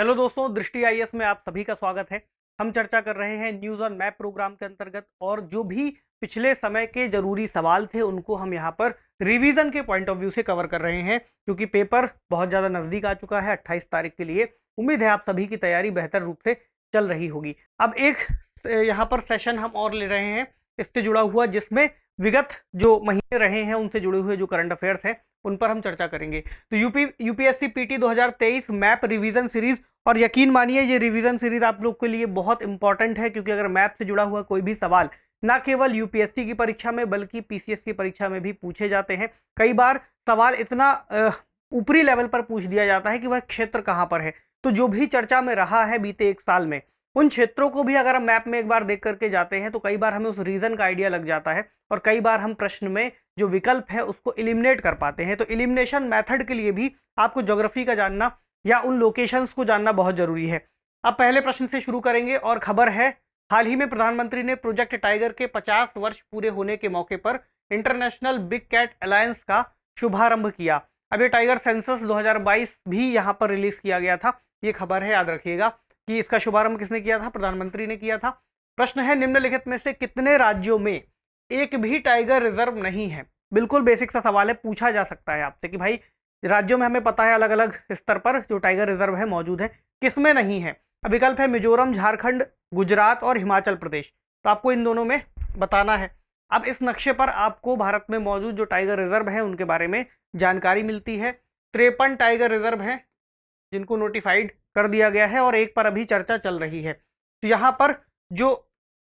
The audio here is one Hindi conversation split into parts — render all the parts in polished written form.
हेलो दोस्तों, दृष्टि आईएएस में आप सभी का स्वागत है। हम चर्चा कर रहे हैं न्यूज़ ऑन मैप प्रोग्राम के अंतर्गत, और जो भी पिछले समय के जरूरी सवाल थे उनको हम यहाँ पर रिवीजन के पॉइंट ऑफ व्यू से कवर कर रहे हैं, क्योंकि पेपर बहुत ज़्यादा नज़दीक आ चुका है 28 तारीख के लिए। उम्मीद है आप सभी की तैयारी बेहतर रूप से चल रही होगी। अब एक यहाँ पर सेशन हम और ले रहे हैं इससे जुड़ा हुआ, जिसमें विगत जो महीने रहे हैं उनसे जुड़े हुए जो करंट अफेयर्स हैं उन पर हम चर्चा करेंगे। तो UPSC PT 2023 map revision series, और यकीन मानिए ये रिवीजन सीरीज आप लोग के लिए बहुत इंपॉर्टेंट है, क्योंकि अगर मैप से जुड़ा हुआ कोई भी सवाल ना केवल यूपीएससी की परीक्षा में बल्कि पीसीएस की परीक्षा में भी पूछे जाते हैं। कई बार सवाल इतना ऊपरी लेवल पर पूछ दिया जाता है कि वह क्षेत्र कहाँ पर है। तो जो भी चर्चा में रहा है बीते एक साल में, उन क्षेत्रों को भी अगर हम मैप में एक बार देख करके जाते हैं तो कई बार हमें उस रीजन का आइडिया लग जाता है, और कई बार हम प्रश्न में जो विकल्प है उसको एलिमिनेट कर पाते हैं। तो एलिमिनेशन मेथड के लिए भी आपको ज्योग्राफी का जानना या उन लोकेशंस को जानना बहुत जरूरी है। अब पहले प्रश्न से शुरू करेंगे, और खबर है हाल ही में प्रधानमंत्री ने प्रोजेक्ट टाइगर के 50 वर्ष पूरे होने के मौके पर इंटरनेशनल बिग कैट अलायंस का शुभारंभ किया। अब ये टाइगर सेंसस 2022 भी यहाँ पर रिलीज किया गया था, ये खबर है, याद रखिएगा कि इसका शुभारंभ किसने किया था? प्रधानमंत्री ने किया था। प्रश्न है निम्नलिखित में से कितने राज्यों में एक भी टाइगर रिजर्व नहीं है? बिल्कुल बेसिक सा सवाल है, पूछा जा सकता है आपसे कि भाई राज्यों में हमें पता है अलग अलग स्तर पर जो टाइगर रिजर्व है मौजूद है, किसमें नहीं है? अब विकल्प है मिजोरम, झारखंड, गुजरात और हिमाचल प्रदेश। तो आपको इन दोनों में बताना है। अब इस नक्शे पर आपको भारत में मौजूद जो टाइगर रिजर्व है उनके बारे में जानकारी मिलती है। 53 टाइगर रिजर्व है जिनको नोटिफाइड कर दिया गया है, और एक पर अभी चर्चा चल रही है। तो यहाँ पर जो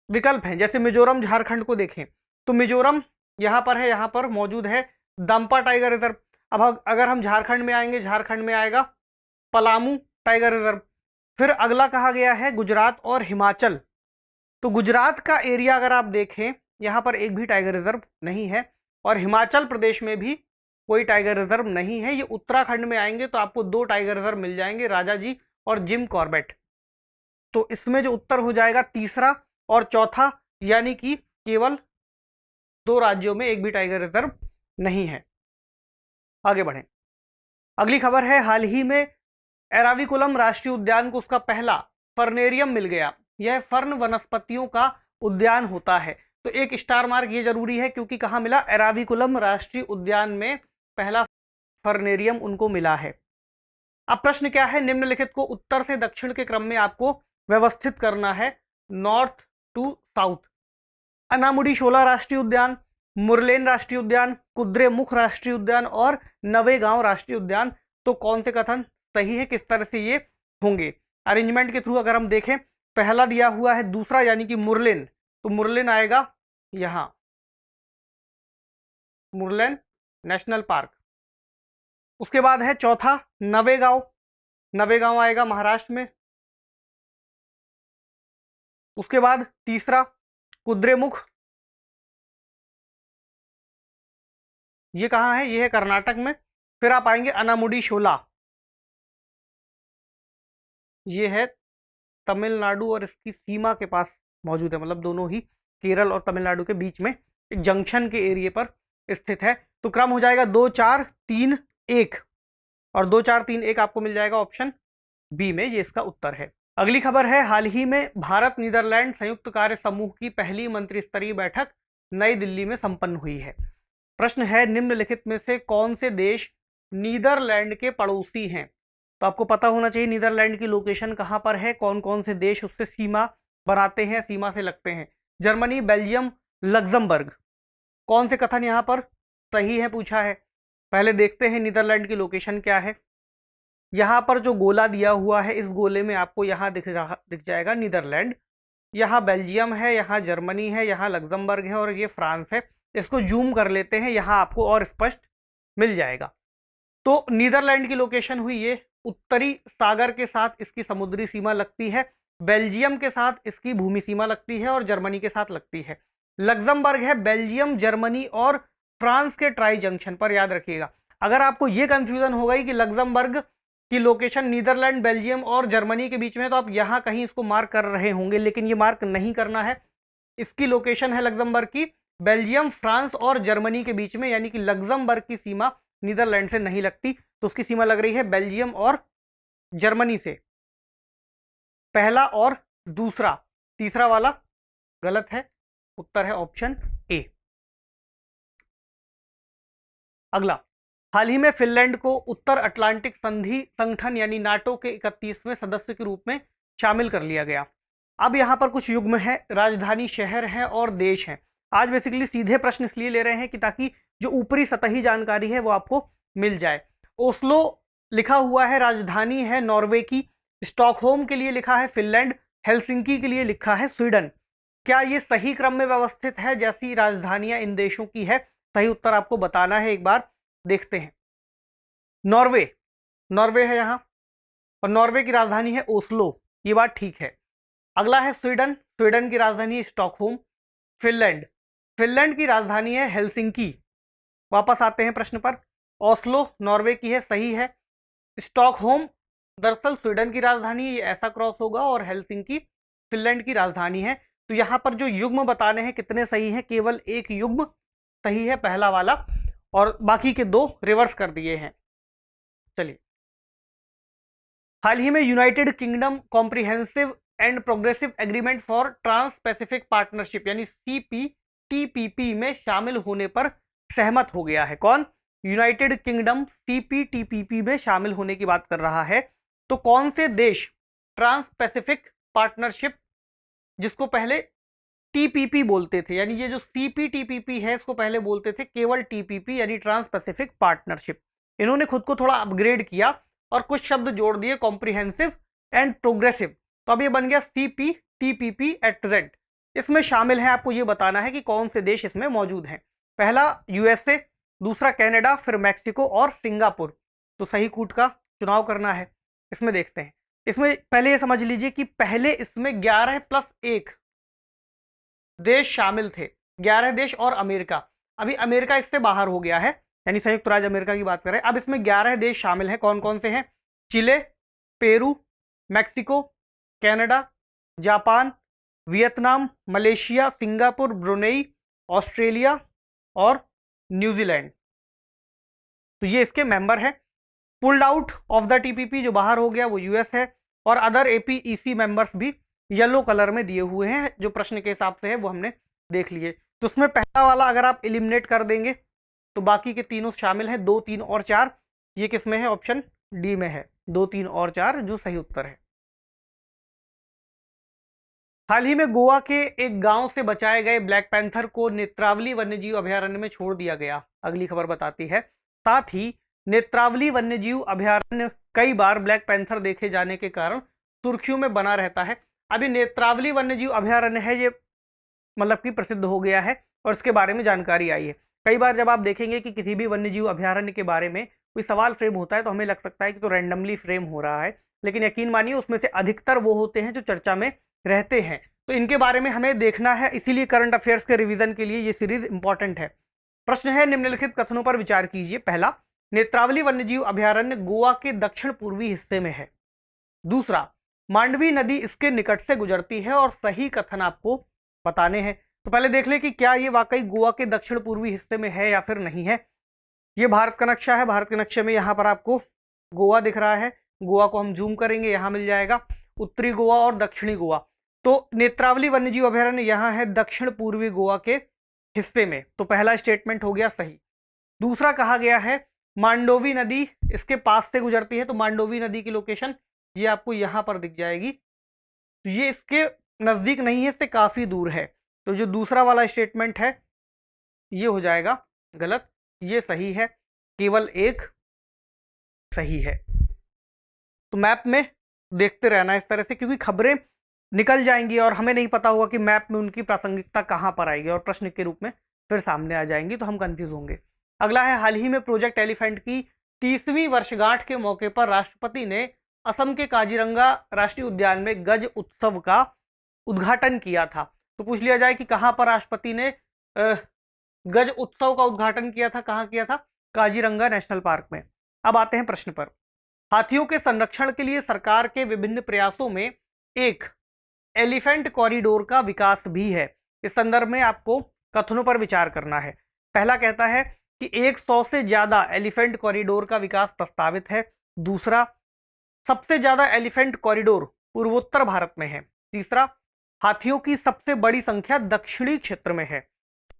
विकल्प हैं, जैसे मिजोरम झारखंड को देखें तो मिजोरम यहाँ पर है, यहाँ पर मौजूद है दाम्पा टाइगर रिजर्व। अब अगर हम झारखंड में आएंगे, झारखंड में आएगा पलामू टाइगर रिजर्व। फिर अगला कहा गया है गुजरात और हिमाचल। तो गुजरात का एरिया अगर आप देखें, यहाँ पर एक भी टाइगर रिजर्व नहीं है, और हिमाचल प्रदेश में भी कोई टाइगर रिजर्व नहीं है। ये उत्तराखंड में आएंगे तो आपको 2 टाइगर रिजर्व मिल जाएंगे, राजाजी और जिम कॉर्बेट। तो इसमें जो उत्तर हो जाएगा तीसरा और चौथा, यानी कि केवल 2 राज्यों में एक भी टाइगर रिजर्व नहीं है। आगे बढ़ें। अगली खबर है हाल ही में एराविकुलम राष्ट्रीय उद्यान को उसका पहला फर्नेरियम मिल गया। यह फर्न वनस्पतियों का उद्यान होता है। तो एक स्टार मार्क ये जरूरी है, क्योंकि कहाँ मिला? एराविकुलम राष्ट्रीय उद्यान में पहला फर्नेरियम उनको मिला है। अब प्रश्न क्या है? निम्नलिखित को उत्तर से दक्षिण के क्रम में आपको व्यवस्थित करना है, नॉर्थ टू साउथ। अनामुडी शोला राष्ट्रीय उद्यान, मुरलेन राष्ट्रीय उद्यान, कुद्रेमुख राष्ट्रीय उद्यान और नवेगांव राष्ट्रीय उद्यान। तो कौन से कथन सही है, किस तरह से ये होंगे? अरेंजमेंट के थ्रू अगर हम देखें, पहला दिया हुआ है दूसरा, यानी कि मुरलेन, तो मुरलेन आएगा यहां, मुरलेन नेशनल पार्क। उसके बाद है चौथा नवेगांव, नवेगांव आएगा महाराष्ट्र में। उसके बाद तीसरा कुद्रेमुख, ये कहाँ है? ये है कर्नाटक में। फिर आप आएंगे अनामुडी शोला, ये है तमिलनाडु और इसकी सीमा के पास मौजूद है, मतलब दोनों ही केरल और तमिलनाडु के बीच में एक जंक्शन के एरिया पर स्थित है। तो क्रम हो जाएगा 2 4 3 1, और 2 4 3 1 आपको मिल जाएगा ऑप्शन बी में, ये इसका उत्तर है। अगली खबर है हाल ही में भारत नीदरलैंड संयुक्त कार्य समूह की पहली मंत्री स्तरीय बैठक नई दिल्ली में संपन्न हुई है। प्रश्न है निम्नलिखित में से कौन से देश नीदरलैंड के पड़ोसी हैं? तो आपको पता होना चाहिए नीदरलैंड की लोकेशन कहां पर है, कौन कौन से देश उससे सीमा बनाते हैं, सीमा से लगते हैं। Germany, Belgium, Luxembourg. कौन से कथन यहां पर सही है पूछा है? पहले देखते हैं नीदरलैंड की लोकेशन क्या है। यहां पर जो गोला दिया हुआ है, इस गोले में आपको यहां दिख जाएगा नीदरलैंड। यहाँ बेल्जियम है, यहाँ जर्मनी है, यहाँ लग्जमबर्ग है, और ये फ्रांस है। इसको जूम कर लेते हैं, यहाँ आपको और स्पष्ट मिल जाएगा। तो नीदरलैंड की लोकेशन हुई ये, उत्तरी सागर के साथ इसकी समुद्री सीमा लगती है, बेल्जियम के साथ इसकी भूमि सीमा लगती है, और जर्मनी के साथ लगती है। लग्जमबर्ग है बेल्जियम, जर्मनी और फ्रांस के ट्राई जंक्शन पर, याद रखिएगा। अगर आपको ये कंफ्यूजन हो गई कि लग्जमबर्ग की लोकेशन नीदरलैंड, बेल्जियम और जर्मनी के बीच में, तो आप यहां कहीं इसको मार्क कर रहे होंगे, लेकिन ये मार्क नहीं करना है। इसकी लोकेशन है लग्जमबर्ग की बेल्जियम, फ्रांस और जर्मनी के बीच में, यानी कि लग्जमबर्ग की सीमा नीदरलैंड से नहीं लगती, तो उसकी सीमा लग रही है बेल्जियम और जर्मनी से। पहला और दूसरा, तीसरा वाला गलत है, उत्तर है ऑप्शन ए। अगला, हाल ही में फिनलैंड को उत्तर अटलांटिक संधि संगठन यानी नाटो के 31वें सदस्य के रूप में शामिल कर लिया गया। अब यहाँ पर कुछ युग्म है, राजधानी, शहर है और देश है। आज बेसिकली सीधे प्रश्न इसलिए ले रहे हैं कि ताकि जो ऊपरी सतही जानकारी है वो आपको मिल जाए। ओस्लो लिखा हुआ है, राजधानी है नॉर्वे की। स्टॉकहोम के लिए लिखा है फिनलैंड। हेलसिंकी के लिए लिखा है स्वीडन। क्या ये सही क्रम में व्यवस्थित है जैसी राजधानियां इन देशों की है? सही उत्तर आपको बताना है, एक बार देखते हैं। नॉर्वे, नॉर्वे है यहां और नॉर्वे की राजधानी है ओस्लो, ये बात ठीक है। अगला है स्वीडन, स्वीडन की राजधानी है स्टॉकहोम। फिनलैंड, फिनलैंड की राजधानी है हेलसिंकी। वापस आते हैं प्रश्न पर। ओस्लो नॉर्वे की है, सही है। स्टॉकहोम दरअसल स्वीडन की राजधानी है, ये ऐसा क्रॉस होगा, और हेलसिंकी फिनलैंड की राजधानी है। तो यहां पर जो युग्म बताने हैं कितने सही हैं, केवल एक युग्म सही है, पहला वाला, और बाकी के दो रिवर्स कर दिए हैं। चलिए, हाल ही में United Kingdom Comprehensive and Progressive Agreement for Trans Pacific Partnership यानी CPTPP में शामिल होने पर सहमत हो गया है। कौन? यूनाइटेड किंगडम CPTPP में शामिल होने की बात कर रहा है। तो कौन से देश ट्रांस पैसिफिक पार्टनरशिप, जिसको पहले TPP बोलते थे, यानी ये जो CPTPP है इसको पहले बोलते थे केवल TPP यानी ट्रांस पैसिफिक पार्टनरशिप, इन्होंने खुद को थोड़ा अपग्रेड किया और कुछ शब्द जोड़ दिए, कॉम्प्रिहेंसिव एंड प्रोग्रेसिव, तो अब ये बन गया CPTPP एट प्रेजेंट। इसमें शामिल है, आपको ये बताना है कि कौन से देश इसमें मौजूद हैं। पहला USA, दूसरा कनाडा, फिर मैक्सिको और सिंगापुर। तो सही कूट का चुनाव करना है। इसमें देखते हैं, इसमें पहले ये समझ लीजिए कि पहले इसमें 11 + 1 देश शामिल थे, 11 देश और अमेरिका। अभी अमेरिका इससे बाहर हो गया है, यानी संयुक्त राज्य अमेरिका की बात करें। अब इसमें 11 देश शामिल हैं। कौन कौन से हैं? Chile, Peru, Mexico, Canada, Japan, Vietnam, Malaysia, Singapore, Brunei, Australia और न्यूजीलैंड। तो ये इसके मेंबर है। Pulled out of the TPP जो बाहर हो गया वो US है, और अदर APEC मेंबर्स भी येलो कलर में दिए हुए हैं, जो प्रश्न के हिसाब से है वो हमने देख लिए। तो उसमें पहला वाला अगर आप एलिमिनेट कर देंगे तो बाकी के तीनों शामिल हैं, 2, 3 और 4। ये किस में है? ऑप्शन डी में है, 2, 3 और 4 जो सही उत्तर है। हाल ही में गोवा के एक गांव से बचाए गए ब्लैक पैंथर को नेत्रावली वन्यजीव अभयारण्य में छोड़ दिया गया, अगली खबर बताती है। साथ ही नेत्रावली वन्यजीव अभयारण्य कई बार ब्लैक पैंथर देखे जाने के कारण सुर्खियों में बना रहता है। अभी नेत्रावली वन्यजीव अभयारण्य है, ये मतलब कि प्रसिद्ध हो गया है और इसके बारे में जानकारी आई है। कई बार जब आप देखेंगे कि किसी भी वन्यजीव अभयारण्य के बारे में कोई सवाल फ्रेम होता है तो हमें लग सकता है कि तो रैंडमली फ्रेम हो रहा है, लेकिन यकीन मानिए उसमें से अधिकतर वो होते हैं जो चर्चा में रहते हैं। तो इनके बारे में हमें देखना है, इसीलिए करंट अफेयर्स के रिवीजन के लिए ये सीरीज इंपॉर्टेंट है। प्रश्न है, निम्नलिखित कथनों पर विचार कीजिए। पहला, नेत्रावली वन्यजीव अभयारण्य गोवा के दक्षिण पूर्वी हिस्से में है। दूसरा, मांडवी नदी इसके निकट से गुजरती है, और सही कथन आपको बताने हैं। तो पहले देख ले कि क्या ये वाकई गोवा के दक्षिण पूर्वी हिस्से में है या फिर नहीं है। ये भारत का नक्शा है, भारत के नक्शे में यहाँ पर आपको गोवा दिख रहा है। गोवा को हम जूम करेंगे, यहाँ मिल जाएगा उत्तरी गोवा और दक्षिणी गोवा। तो नेत्रावली वन्यजीव अभयारण्य यहाँ है दक्षिण पूर्वी गोवा के हिस्से में, तो पहला स्टेटमेंट हो गया सही। दूसरा कहा गया है मांडोवी नदी इसके पास से गुजरती है, तो मांडोवी नदी की लोकेशन ये आपको यहाँ पर दिख जाएगी। तो ये इसके नजदीक नहीं है, इससे काफी दूर है। तो जो दूसरा वाला स्टेटमेंट है ये हो जाएगा गलत, ये सही है, केवल एक सही है। तो मैप में देखते रहना इस तरह से, क्योंकि खबरें निकल जाएंगी और हमें नहीं पता होगा कि मैप में उनकी प्रासंगिकता कहां पर आएगी और प्रश्न के रूप में फिर सामने आ जाएंगी, तो हम कंफ्यूज होंगे। अगला है, हाल ही में प्रोजेक्ट एलिफेंट की 30वीं वर्षगांठ के मौके पर राष्ट्रपति ने असम के काजीरंगा राष्ट्रीय उद्यान में गज उत्सव का उद्घाटन किया था। तो पूछ लिया जाए कि कहां पर राष्ट्रपति ने गज उत्सव का उद्घाटन किया था, कहां किया था? काजीरंगा नेशनल पार्क में। अब आते हैं प्रश्न पर। हाथियों के संरक्षण के लिए सरकार के विभिन्न प्रयासों में एक एलिफेंट कॉरिडोर का विकास भी है। इस संदर्भ में आपको कथनों पर विचार करना है। पहला कहता है कि 100 से ज्यादा एलिफेंट कॉरिडोर का विकास प्रस्तावित है। दूसरा, सबसे ज्यादा एलिफेंट कॉरिडोर पूर्वोत्तर भारत में है। तीसरा, हाथियों की सबसे बड़ी संख्या दक्षिणी क्षेत्र में है।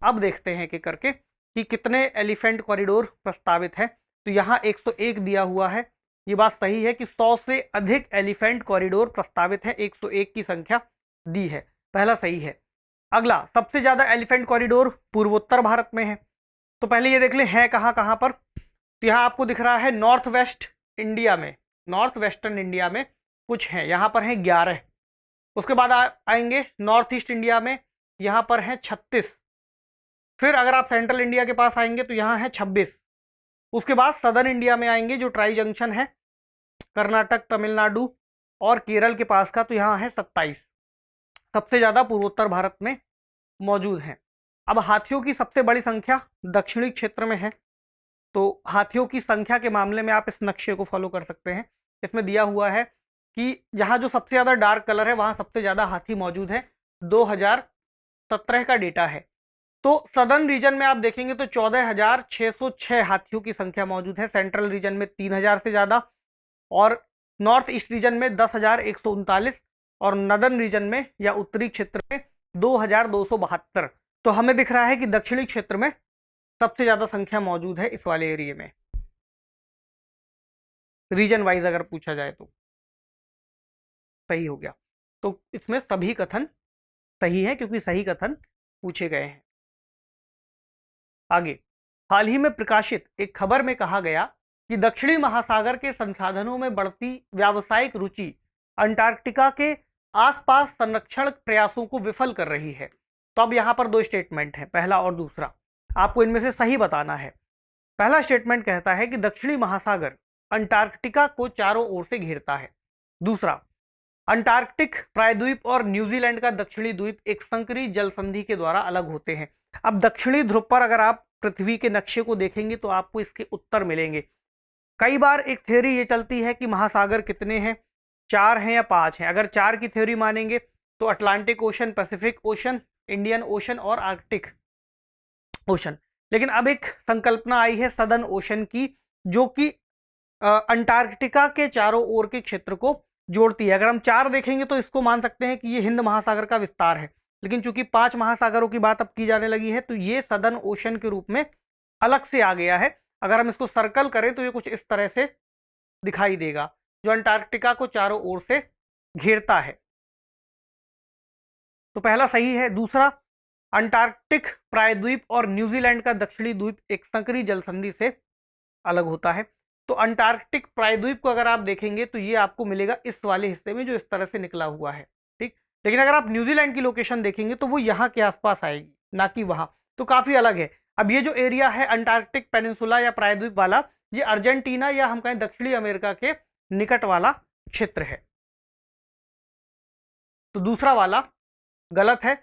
अब देखते हैं कि करके कि कितने एलिफेंट कॉरिडोर प्रस्तावित है। तो यहाँ 101 दिया हुआ है। ये बात सही है कि 100 से अधिक एलिफेंट कॉरिडोर प्रस्तावित है, 101 की संख्या दी है, पहला सही है। अगला, सबसे ज्यादा एलिफेंट कॉरिडोर पूर्वोत्तर भारत में है। तो पहले ये देख ले है कहाँ कहाँ पर। तो यहाँ आपको दिख रहा है नॉर्थ वेस्ट इंडिया में, नॉर्थ वेस्टर्न इंडिया में कुछ है, यहाँ पर है 11। उसके बाद आएंगे नॉर्थ ईस्ट इंडिया में, यहाँ पर है 36। फिर अगर आप सेंट्रल इंडिया के पास आएंगे तो यहाँ है 26। उसके बाद सदर्न इंडिया में आएंगे जो ट्राई जंक्शन है कर्नाटक, तमिलनाडु और केरल के पास का, तो यहाँ है 27। सबसे ज्यादा पूर्वोत्तर भारत में मौजूद हैं। अब हाथियों की सबसे बड़ी संख्या दक्षिणी क्षेत्र में है। तो हाथियों की संख्या के मामले में आप इस नक्शे को फॉलो कर सकते हैं। इसमें दिया हुआ है कि जहां जो सबसे ज्यादा डार्क कलर है वहां सबसे ज्यादा हाथी मौजूद है। 2017 का डेटा है। तो सदर्न रीजन में आप देखेंगे तो 14,606 हाथियों की संख्या मौजूद है। सेंट्रल रीजन में 3,000 से ज्यादा, और नॉर्थ ईस्ट रीजन में 10,139, और नदर्न रीजन में या उत्तरी क्षेत्र में 2,272। तो हमें दिख रहा है कि दक्षिणी क्षेत्र में सबसे ज्यादा संख्या मौजूद है इस वाले एरिया में, रीजन वाइज अगर पूछा जाए तो। सही हो गया। तो इसमें सभी कथन सही है क्योंकि सही कथन पूछे गए हैं। आगे, हाल ही में प्रकाशित एक खबर में कहा गया कि दक्षिणी महासागर के संसाधनों में बढ़ती व्यावसायिक रुचि अंटार्कटिका के आसपास संरक्षण प्रयासों को विफल कर रही है। तो अब यहां पर दो स्टेटमेंट हैं, पहला और दूसरा, आपको इनमें से सही बताना है। पहला स्टेटमेंट कहता है कि दक्षिणी महासागर अंटार्कटिका को चारों ओर से घेरता है। दूसरा, अंटार्कटिक प्रायद्वीप और न्यूजीलैंड का दक्षिणी द्वीप एक संकरी जल संधि के द्वारा अलग होते हैं। अब दक्षिणी ध्रुव पर अगर आप पृथ्वी के नक्शे को देखेंगे तो आपको इसके उत्तर मिलेंगे। कई बार एक थ्योरी ये चलती है कि महासागर कितने हैं, 4 हैं या 5 हैं। अगर 4 की थ्योरी मानेंगे तो Atlantic ocean, Pacific ocean, Indian ocean और आर्कटिक ओशन। लेकिन अब एक संकल्पना आई है सदर्न ओशन की, जो कि अंटार्कटिका के चारों ओर के क्षेत्र को जोड़ती है। अगर हम 4 देखेंगे तो इसको मान सकते हैं कि ये हिंद महासागर का विस्तार है, लेकिन चूंकि 5 महासागरों की बात अब की जाने लगी है तो ये सदर्न ओशन के रूप में अलग से आ गया है। अगर हम इसको सर्कल करें तो ये कुछ इस तरह से दिखाई देगा, जो अंटार्कटिका को चारों ओर से घेरता है। तो पहला सही है। दूसरा, अंटार्कटिक प्रायद्वीप और न्यूजीलैंड का दक्षिणी द्वीप एक संकरी जलसंधि से अलग होता है। तो अंटार्कटिक प्रायद्वीप को अगर आप देखेंगे तो ये आपको मिलेगा इस वाले हिस्से में जो इस तरह से निकला हुआ है, ठीक। लेकिन अगर आप न्यूजीलैंड की लोकेशन देखेंगे तो वो यहाँ के आसपास आएगी, ना कि वहां। तो काफी अलग है। अब ये जो एरिया है अंटार्कटिक पेनिनसुला या प्रायद्वीप वाला, ये अर्जेंटीना या हम कहें दक्षिणी अमेरिका के निकट वाला क्षेत्र है। तो दूसरा वाला गलत है।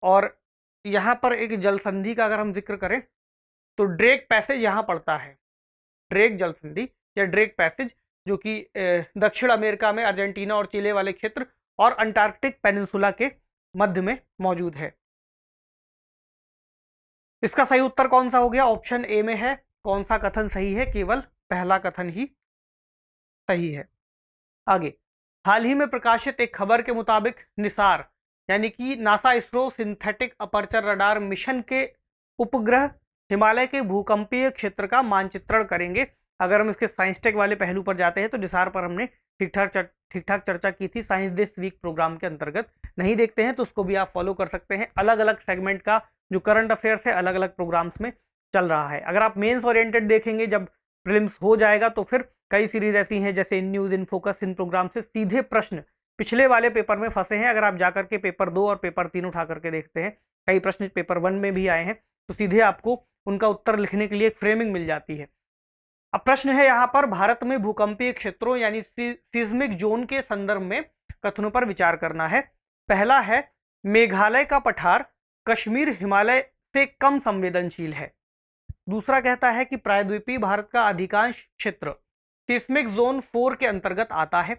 और यहां पर एक जलसंधि का अगर हम जिक्र करें तो ड्रेक पैसेज यहां पड़ता है, ड्रेक जलसंधि या ड्रेक पैसेज, जो कि दक्षिण अमेरिका में अर्जेंटीना और चिले वाले क्षेत्र और अंटार्कटिक पेनिनसुला के मध्य में मौजूद है। इसका सही उत्तर कौन सा हो गया? ऑप्शन ए में है। कौन सा कथन सही है? केवल पहला कथन ही सही है। आगे, हाल ही में प्रकाशित एक खबर के मुताबिक निसार यानी कि NASA ISRO synthetic aperture radar mission के उपग्रह हिमालय के भूकंपीय क्षेत्र का मानचित्रण करेंगे। अगर हम इसके साइंस टेक वाले पहलू पर जाते हैं तो निसार पर हमने ठीक ठाक चर्चा की थी साइंस दिस वीक प्रोग्राम के अंतर्गत। नहीं देखते हैं तो उसको भी आप फॉलो कर सकते हैं। अलग अलग सेगमेंट का जो करंट अफेयर्स है अलग अलग प्रोग्राम्स में चल रहा है। अगर आप मेंस ओरिएंटेड देखेंगे, जब प्रीलिम्स हो जाएगा तो फिर कई सीरीज ऐसी हैं जैसे इन न्यूज, इन फोकस, इन प्रोग्राम से सीधे प्रश्न पिछले वाले पेपर में फंसे हैं। अगर आप जाकर के पेपर 2 और पेपर 3 उठा करके देखते हैं, कई प्रश्न पेपर 1 में भी आए हैं, तो सीधे आपको उनका उत्तर लिखने के लिए एक फ्रेमिंग मिल जाती है। अब प्रश्न है यहाँ पर, भारत में भूकंपीय क्षेत्रों यानी सीस्मिक जोन के संदर्भ में कथनों पर विचार करना है। पहला है, मेघालय का पठार कश्मीर हिमालय से कम संवेदनशील है। दूसरा कहता है कि प्रायद्वीपीय भारत का अधिकांश क्षेत्र सीस्मिक जोन 4 के अंतर्गत आता है।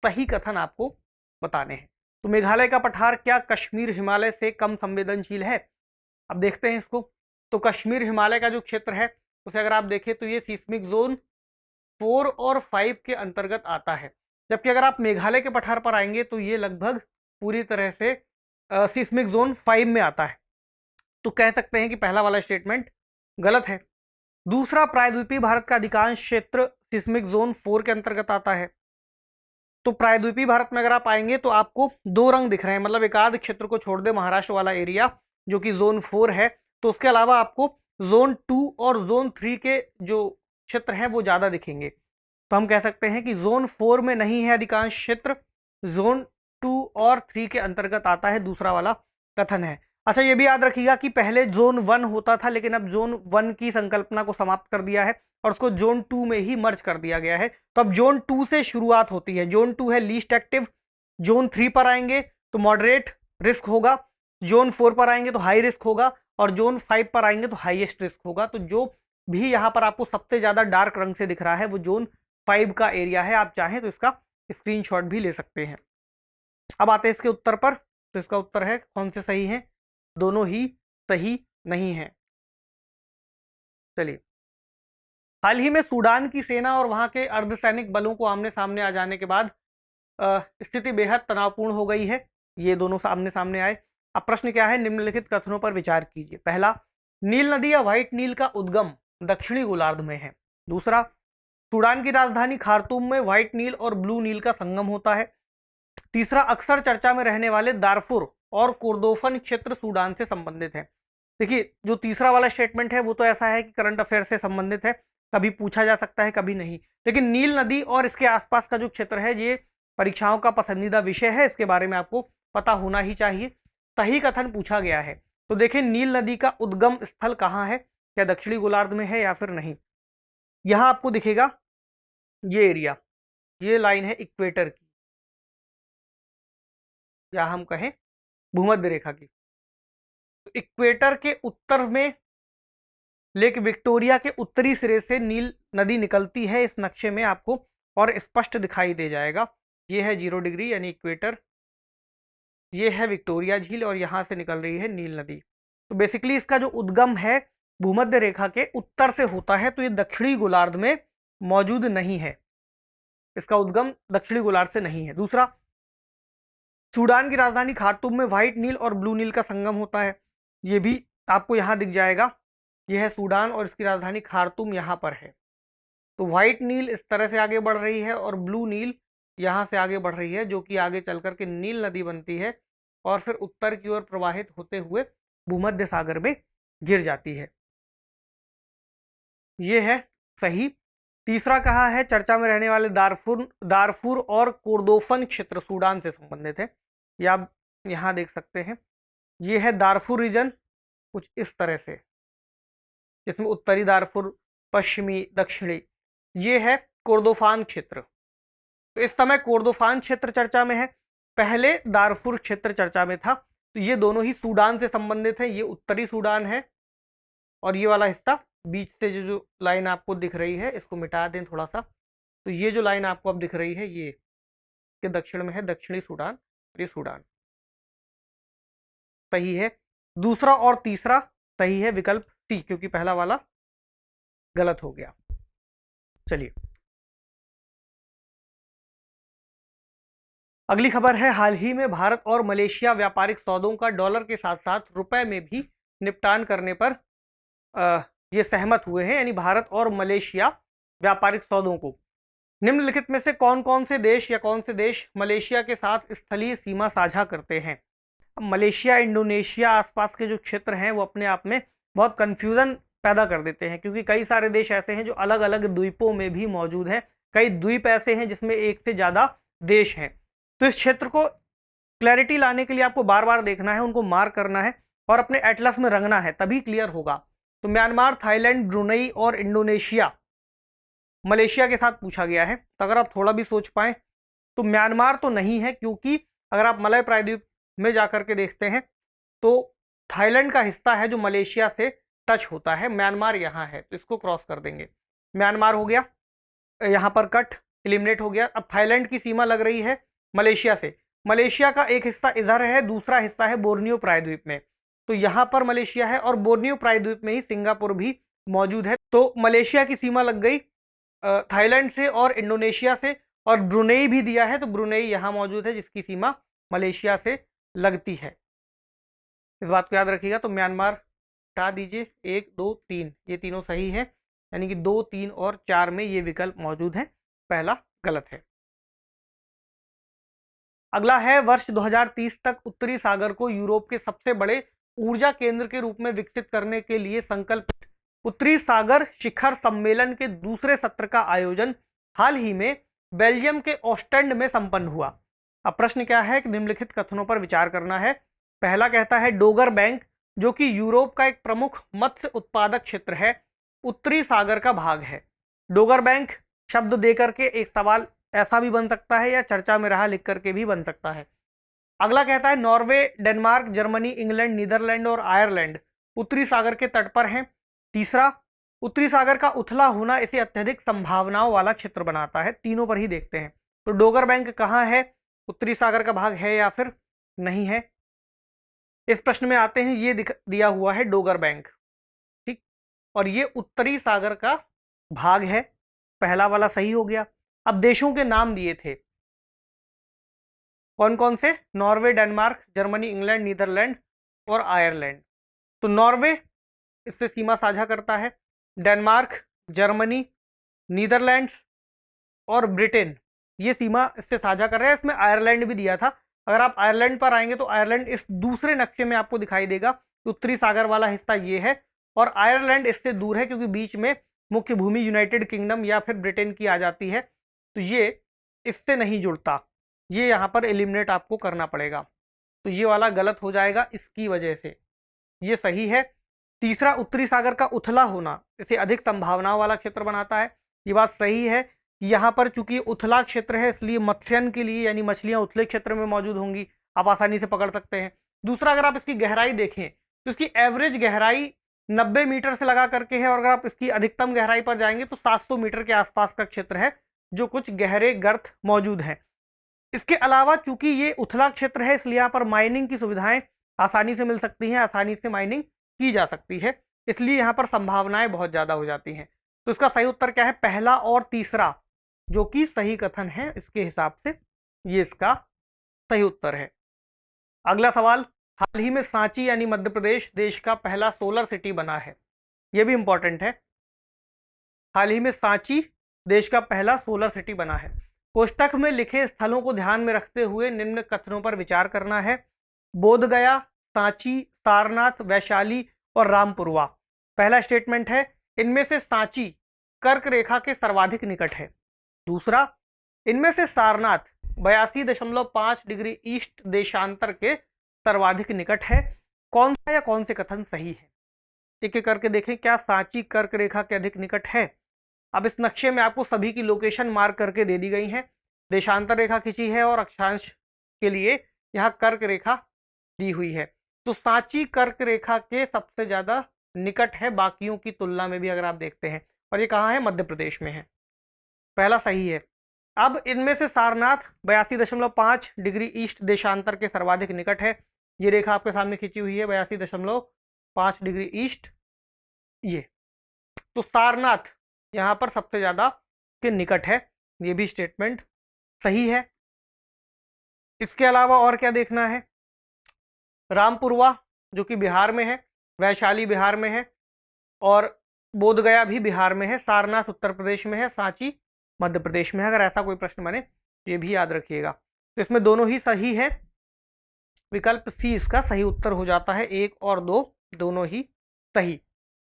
सही कथन आपको बताने हैं। तो मेघालय का पठार क्या कश्मीर हिमालय से कम संवेदनशील है? अब देखते हैं इसको। तो कश्मीर हिमालय का जो क्षेत्र है उसे अगर आप देखें तो ये सीस्मिक जोन 4 और 5 के अंतर्गत आता है। जबकि अगर आप मेघालय के पठार पर आएंगे तो ये लगभग पूरी तरह से सिस्मिक जोन 5 में आता है। तो कह सकते हैं कि पहला वाला स्टेटमेंट गलत है। दूसरा, प्रायद्वीपीय भारत का अधिकांश क्षेत्र सिस्मिक जोन 4 के अंतर्गत आता है। तो प्रायद्वीपीय भारत में अगर आप आएंगे तो आपको दो रंग दिख रहे हैं, मतलब एक आध क्षेत्र को छोड़ दे महाराष्ट्र वाला एरिया जो कि जोन 4 है, तो उसके अलावा आपको जोन 2 और जोन 3 के जो क्षेत्र हैं वो ज्यादा दिखेंगे। तो हम कह सकते हैं कि जोन 4 में नहीं है अधिकांश क्षेत्र, जोन 2 और 3 के अंतर्गत आता है, दूसरा वाला कथन है। अच्छा, ये भी याद रखिएगा कि पहले जोन 1 होता था, लेकिन अब जोन 1 की संकल्पना को समाप्त कर दिया है और उसको जोन 2 में ही मर्ज कर दिया गया है। तो अब जोन 2 से शुरुआत होती है। जोन 2 है लीस्ट एक्टिव, जोन 3 पर आएंगे तो मॉडरेट रिस्क होगा, जोन 4 पर आएंगे तो हाई रिस्क होगा और जोन 5 पर आएंगे तो हाईएस्ट रिस्क होगा। तो जो भी यहाँ पर आपको सबसे ज्यादा डार्क रंग से दिख रहा है वो जोन 5 का एरिया है। आप चाहें तो इसका स्क्रीनशॉट भी ले सकते हैं। अब आते हैं इसके उत्तर पर। तो इसका उत्तर है, कौन से सही है? दोनों ही सही नहीं है। चलिए, हाल ही में सूडान की सेना और वहां के अर्धसैनिक बलों को आमने सामने आ जाने के बाद स्थिति बेहद तनावपूर्ण हो गई है। ये दोनों सामने सामने आए। अब प्रश्न क्या है? निम्नलिखित कथनों पर विचार कीजिए। पहला, नील नदी या व्हाइट नील का उद्गम दक्षिणी गोलार्ध में है। दूसरा, सूडान की राजधानी खार्तूम में व्हाइट नील और ब्लू नील का संगम होता है। तीसरा, अक्सर चर्चा में रहने वाले दारफुर और कोर्दोफन क्षेत्र सूडान से संबंधित है। देखिए, जो तीसरा वाला स्टेटमेंट है वो तो ऐसा है कि करंट अफेयर से संबंधित है, कभी पूछा जा सकता है कभी नहीं। लेकिन नील नदी और इसके आसपास का जो क्षेत्र है ये परीक्षाओं का पसंदीदा विषय है, इसके बारे में आपको पता होना ही चाहिए। सही कथन पूछा गया है। तो देखिए, नील नदी का उद्गम स्थल कहाँ है? क्या दक्षिणी गोलार्ध में है या फिर नहीं? यहां आपको दिखेगा ये एरिया, ये लाइन है इक्वेटर की, या हम कहें भूमध्य रेखा की। तो इक्वेटर के उत्तर में लेक विक्टोरिया के उत्तरी सिरे से नील नदी निकलती है। इस नक्शे में आपको और स्पष्ट दिखाई दे जाएगा। ये है 0 डिग्री यानी इक्वेटर, ये है विक्टोरिया झील और यहां से निकल रही है नील नदी। तो बेसिकली इसका जो उद्गम है भूमध्य रेखा के उत्तर से होता है, तो ये दक्षिणी गोलार्ध में मौजूद नहीं है। इसका उद्गम दक्षिणी गोलार्ध से नहीं है। दूसरा, सूडान की राजधानी खार्तूम में व्हाइट नील और ब्लू नील का संगम होता है। ये भी आपको यहां दिख जाएगा। यह है सूडान और इसकी राजधानी खार्तूम यहां पर है। तो व्हाइट नील इस तरह से आगे बढ़ रही है और ब्लू नील यहां से आगे बढ़ रही है, जो कि आगे चल करके नील नदी बनती है और फिर उत्तर की ओर प्रवाहित होते हुए भूमध्य सागर में गिर जाती है। यह है सही। तीसरा कहा है, चर्चा में रहने वाले दारफुर और कोर्दोफन क्षेत्र सूडान से संबंधित है। या आप यहां देख सकते हैं, यह है दारफुर रीजन कुछ इस तरह से, जिसमें उत्तरी दारफुर, पश्चिमी, दक्षिणी। ये है कोर्दोफान क्षेत्र। तो इस समय कोर्दोफान क्षेत्र चर्चा में है, पहले दारफुर क्षेत्र चर्चा में था। तो ये दोनों ही सूडान से संबंधित है। ये उत्तरी सूडान है और ये वाला हिस्सा बीच से जो लाइन आपको दिख रही है, इसको मिटा दें थोड़ा सा। तो ये जो लाइन आपको अब दिख रही है ये के दक्षिण में है दक्षिणी सूडान, ये सूडान सही है। दूसरा और तीसरा सही है, विकल्प सी, क्योंकि पहला वाला गलत हो गया। चलिए, अगली खबर है, हाल ही में भारत और मलेशिया व्यापारिक सौदों का डॉलर के साथ साथ रुपए में भी निपटान करने पर ये सहमत हुए हैं। यानी भारत और मलेशिया व्यापारिक सौदों को, निम्नलिखित में से कौन कौन से देश या कौन से देश मलेशिया के साथ स्थलीय सीमा साझा करते हैं? अब मलेशिया, इंडोनेशिया आसपास के जो क्षेत्र हैं वो अपने आप में बहुत कंफ्यूजन पैदा कर देते हैं, क्योंकि कई सारे देश ऐसे हैं जो अलग अलग द्वीपों में भी मौजूद हैं। कई द्वीप ऐसे हैं जिसमें एक से ज्यादा देश हैं। तो इस क्षेत्र को क्लैरिटी लाने के लिए आपको बार बार देखना है, उनको मार्क करना है और अपने एटलस में रंगना है, तभी क्लियर होगा। तो म्यांमार, थाईलैंड, ब्रुनई और इंडोनेशिया मलेशिया के साथ पूछा गया है। तो अगर आप थोड़ा भी सोच पाए तो म्यांमार तो नहीं है, क्योंकि अगर आप मलय प्रायद्वीप में जाकर के देखते हैं तो थाईलैंड का हिस्सा है जो मलेशिया से टच होता है। म्यांमार यहाँ है, तो इसको क्रॉस कर देंगे। म्यांमार हो गया, यहाँ पर कट एलिमिनेट हो गया। अब थाईलैंड की सीमा लग रही है मलेशिया से। मलेशिया का एक हिस्सा इधर है, दूसरा हिस्सा है बोर्नियो प्रायद्वीप में। तो यहाँ पर मलेशिया है और बोर्नियो प्रायद्वीप में ही सिंगापुर भी मौजूद है। तो मलेशिया की सीमा लग गई थाईलैंड से और इंडोनेशिया से, और ब्रुनेई भी दिया है, तो ब्रुनेई यहाँ मौजूद है जिसकी सीमा मलेशिया से लगती है। इस बात को याद रखिएगा। तो म्यांमार हटा दीजिए, 1 2 3 ये तीनों सही है, यानी कि 2 3 और 4 में ये विकल्प मौजूद है, पहला गलत है। अगला है वर्ष 2030 तक उत्तरी सागर को यूरोप के सबसे बड़े ऊर्जा केंद्र के रूप में विकसित करने के लिए संकल्पित उत्तरी सागर शिखर सम्मेलन के दूसरे सत्र का आयोजन हाल ही में बेल्जियम के ओस्टेंड में संपन्न हुआ। अब प्रश्न क्या है कि निम्नलिखित कथनों पर विचार करना है। पहला कहता है डोगर बैंक, जो कि यूरोप का एक प्रमुख मत्स्य उत्पादक क्षेत्र है, उत्तरी सागर का भाग है। डोगर बैंक शब्द देकर के एक सवाल ऐसा भी बन सकता है या चर्चा में रहा लिख करके भी बन सकता है। अगला कहता है Norway, Denmark, Germany, England, Netherland और आयरलैंड उत्तरी सागर के तट पर हैं। तीसरा, उत्तरी सागर का उथला होना इसे अत्यधिक संभावनाओं वाला क्षेत्र बनाता है। तीनों पर ही देखते हैं। तो डोगर बैंक कहाँ है, उत्तरी सागर का भाग है या फिर नहीं है। इस प्रश्न में आते हैं, ये दिया हुआ है डोगर बैंक, ठीक, और ये उत्तरी सागर का भाग है, पहला वाला सही हो गया। अब देशों के नाम दिए थे, कौन कौन से, Norway, Denmark, Germany, England, Netherland और आयरलैंड। तो नॉर्वे इससे सीमा साझा करता है, डेनमार्क, जर्मनी, नीदरलैंड्स और ब्रिटेन ये सीमा इससे साझा कर रहे हैं। इसमें आयरलैंड भी दिया था। अगर आप आयरलैंड पर आएंगे तो आयरलैंड इस दूसरे नक्शे में आपको दिखाई देगा। उत्तरी सागर वाला हिस्सा ये है और आयरलैंड इससे दूर है, क्योंकि बीच में मुख्य भूमि यूनाइटेड किंगडम या फिर ब्रिटेन की आ जाती है, तो ये इससे नहीं जुड़ता, ये यहाँ पर एलिमिनेट आपको करना पड़ेगा। तो ये वाला गलत हो जाएगा इसकी वजह से, ये सही है। तीसरा, उत्तरी सागर का उथला होना इसे अधिक संभावनाओं वाला क्षेत्र बनाता है, ये बात सही है। यहाँ पर चूंकि उथला क्षेत्र है इसलिए मत्स्यन के लिए यानी मछलियां उथले क्षेत्र में मौजूद होंगी, आप आसानी से पकड़ सकते हैं। दूसरा, अगर आप इसकी गहराई देखें तो इसकी एवरेज गहराई 90 मीटर से लगा करके है, और अगर आप इसकी अधिकतम गहराई पर जाएंगे तो 700 मीटर के आसपास का क्षेत्र है, जो कुछ गहरे गर्त मौजूद हैं। इसके अलावा चूंकि ये उथला क्षेत्र है इसलिए यहाँ पर माइनिंग की सुविधाएं आसानी से मिल सकती हैं, आसानी से माइनिंग की जा सकती है, इसलिए यहाँ पर संभावनाएं बहुत ज्यादा हो जाती हैं। तो इसका सही उत्तर क्या है, पहला और तीसरा, जो कि सही कथन है इसके हिसाब से ये इसका सही उत्तर है। अगला सवाल, हाल ही में सांची यानी मध्य प्रदेश देश का पहला सोलर सिटी बना है, यह भी इंपॉर्टेंट है। हाल ही में सांची देश का पहला सोलर सिटी बना है। कोष्टक में लिखे स्थलों को ध्यान में रखते हुए निम्न कथनों पर विचार करना है। बोधगया, सांची, सारनाथ, वैशाली और रामपुरवा। पहला स्टेटमेंट है, इनमें से सांची कर्क रेखा के सर्वाधिक निकट है। दूसरा, इनमें से सारनाथ 82.5 डिग्री ईस्ट देशांतर के सर्वाधिक निकट है। कौन सा या कौन से कथन सही है, एक एक करके देखें। क्या सांची कर्क रेखा के अधिक निकट है? अब इस नक्शे में आपको सभी की लोकेशन मार्क करके दे दी गई है। देशांतर रेखा खींची है और अक्षांश के लिए यहाँ कर्क रेखा दी हुई है। तो सांची कर्क रेखा के सबसे ज्यादा निकट है बाकियों की तुलना में भी, अगर आप देखते हैं, और ये कहाँ है, मध्य प्रदेश में है, पहला सही है। अब इनमें से सारनाथ 82.5 डिग्री ईस्ट देशांतर के सर्वाधिक निकट है, ये रेखा आपके सामने खींची हुई है 82.5 डिग्री ईस्ट, ये तो सारनाथ यहाँ पर सबसे ज्यादा के निकट है, ये भी स्टेटमेंट सही है। इसके अलावा और क्या देखना है, रामपुरवा जो कि बिहार में है, वैशाली बिहार में है और बोधगया भी बिहार में है, सारनाथ उत्तर प्रदेश में है, सांची मध्य प्रदेश में है। अगर ऐसा कोई प्रश्न बने तो ये भी याद रखिएगा। तो इसमें दोनों ही सही है, विकल्प सी इसका सही उत्तर हो जाता है, 1 और 2 दोनों ही सही।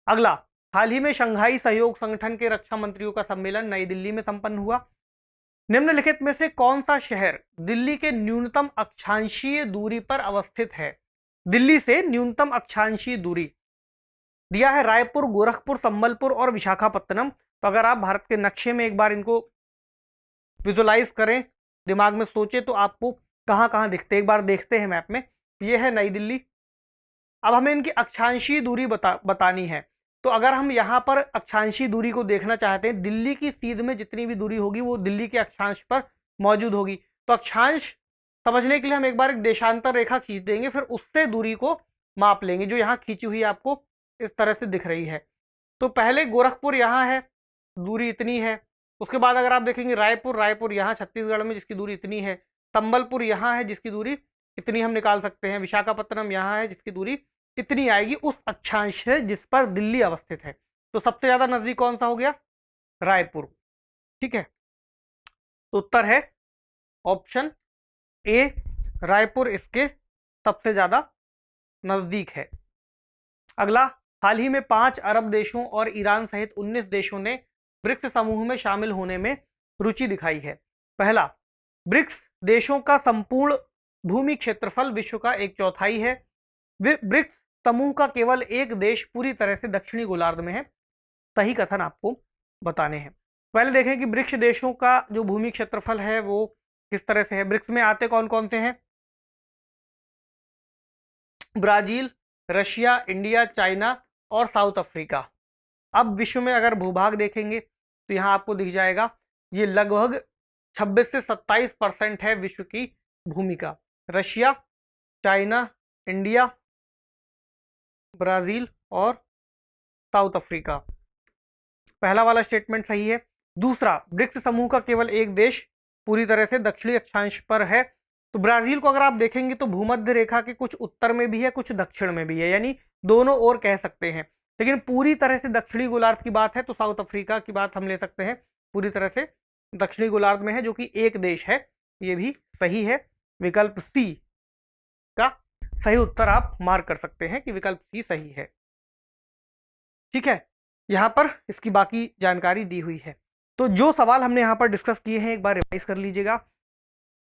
अगला, हाल ही में शंघाई सहयोग संगठन के रक्षा मंत्रियों का सम्मेलन नई दिल्ली में संपन्न हुआ। निम्नलिखित में से कौन सा शहर दिल्ली के न्यूनतम अक्षांशीय दूरी पर अवस्थित है? दिल्ली से न्यूनतम अक्षांशीय दूरी दिया है रायपुर, गोरखपुर, संबलपुर और विशाखापत्तनम। तो अगर आप भारत के नक्शे में एक बार इनको विजुलाइज करें, दिमाग में सोचे, तो आपको कहां कहां दिखते, एक बार देखते हैं मैप में। ये है नई दिल्ली। अब हमें इनकी अक्षांशीय दूरी बतानी है। तो अगर हम यहाँ पर अक्षांशीय दूरी को देखना चाहते हैं, दिल्ली की सीध में जितनी भी दूरी होगी वो दिल्ली के अक्षांश पर मौजूद होगी। तो अक्षांश समझने के लिए हम एक बार एक देशांतर रेखा खींच देंगे, फिर उससे दूरी को माप लेंगे, जो यहाँ खींची हुई आपको इस तरह से दिख रही है। तो पहले गोरखपुर यहाँ है, दूरी इतनी है, उसके बाद अगर आप देखेंगे रायपुर, रायपुर यहाँ छत्तीसगढ़ में जिसकी दूरी इतनी है, संबलपुर यहाँ है जिसकी दूरी इतनी हम निकाल सकते हैं, विशाखापत्तनम यहाँ है जिसकी दूरी इतनी आएगी उस अक्षांश से जिस पर दिल्ली अवस्थित है। तो सबसे ज्यादा नजदीक कौन सा हो गया? रायपुर। ठीक है, तो उत्तर है ऑप्शन ए, रायपुर इसके सबसे ज्यादा नजदीक है। अगला, हाल ही में 5 अरब देशों और ईरान सहित 19 देशों ने ब्रिक्स समूह में शामिल होने में रुचि दिखाई है। पहला, ब्रिक्स देशों का संपूर्ण भूमि क्षेत्रफल विश्व का 1/4 है। ब्रिक्स समूह का केवल एक देश पूरी तरह से दक्षिणी गोलार्ध में है। सही कथन आपको बताने हैं। पहले देखें कि ब्रिक्स देशों का जो भूमि क्षेत्रफल है वो किस तरह से है। ब्रिक्स में आते कौन कौन से हैं? ब्राजील, रशिया, इंडिया, चाइना और साउथ अफ्रीका। अब विश्व में अगर भूभाग देखेंगे तो यहाँ आपको दिख जाएगा ये लगभग 26 से 27% है विश्व की भूमि का। रशिया, चाइना, इंडिया, ब्राजील और साउथ अफ्रीका। पहला वाला स्टेटमेंट सही है। दूसरा, ब्रिक्स समूह का केवल एक देश पूरी तरह से दक्षिणी अक्षांश पर है। तो ब्राजील को अगर आप देखेंगे तो भूमध्य रेखा के कुछ उत्तर में भी है, कुछ दक्षिण में भी है, यानी दोनों ओर कह सकते हैं। लेकिन पूरी तरह से दक्षिणी गोलार्ध की बात है तो साउथ अफ्रीका की बात हम ले सकते हैं, पूरी तरह से दक्षिणी गोलार्ध में है, जो कि एक देश है। ये भी सही है। विकल्प सी का सही उत्तर आप मार्क कर सकते हैं कि विकल्प सी सही है। ठीक है, यहां पर इसकी बाकी जानकारी दी हुई है। तो जो सवाल हमने यहां पर डिस्कस किए हैं एक बार रिवाइज कर लीजिएगा,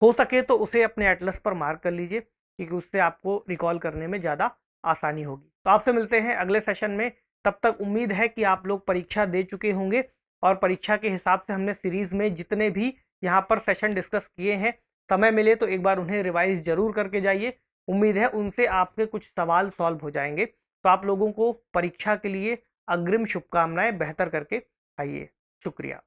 हो सके तो उसे अपने एटलस पर मार्क कर लीजिए क्योंकि उससे आपको रिकॉल करने में ज़्यादा आसानी होगी। तो आपसे मिलते हैं अगले सेशन में। तब तक उम्मीद है कि आप लोग परीक्षा दे चुके होंगे और परीक्षा के हिसाब से हमने सीरीज में जितने भी यहाँ पर सेशन डिस्कस किए हैं, समय मिले तो एक बार उन्हें रिवाइज जरूर करके जाइए। उम्मीद है उनसे आपके कुछ सवाल सॉल्व हो जाएंगे। तो आप लोगों को परीक्षा के लिए अग्रिम शुभकामनाएं, बेहतर करके आइए। शुक्रिया।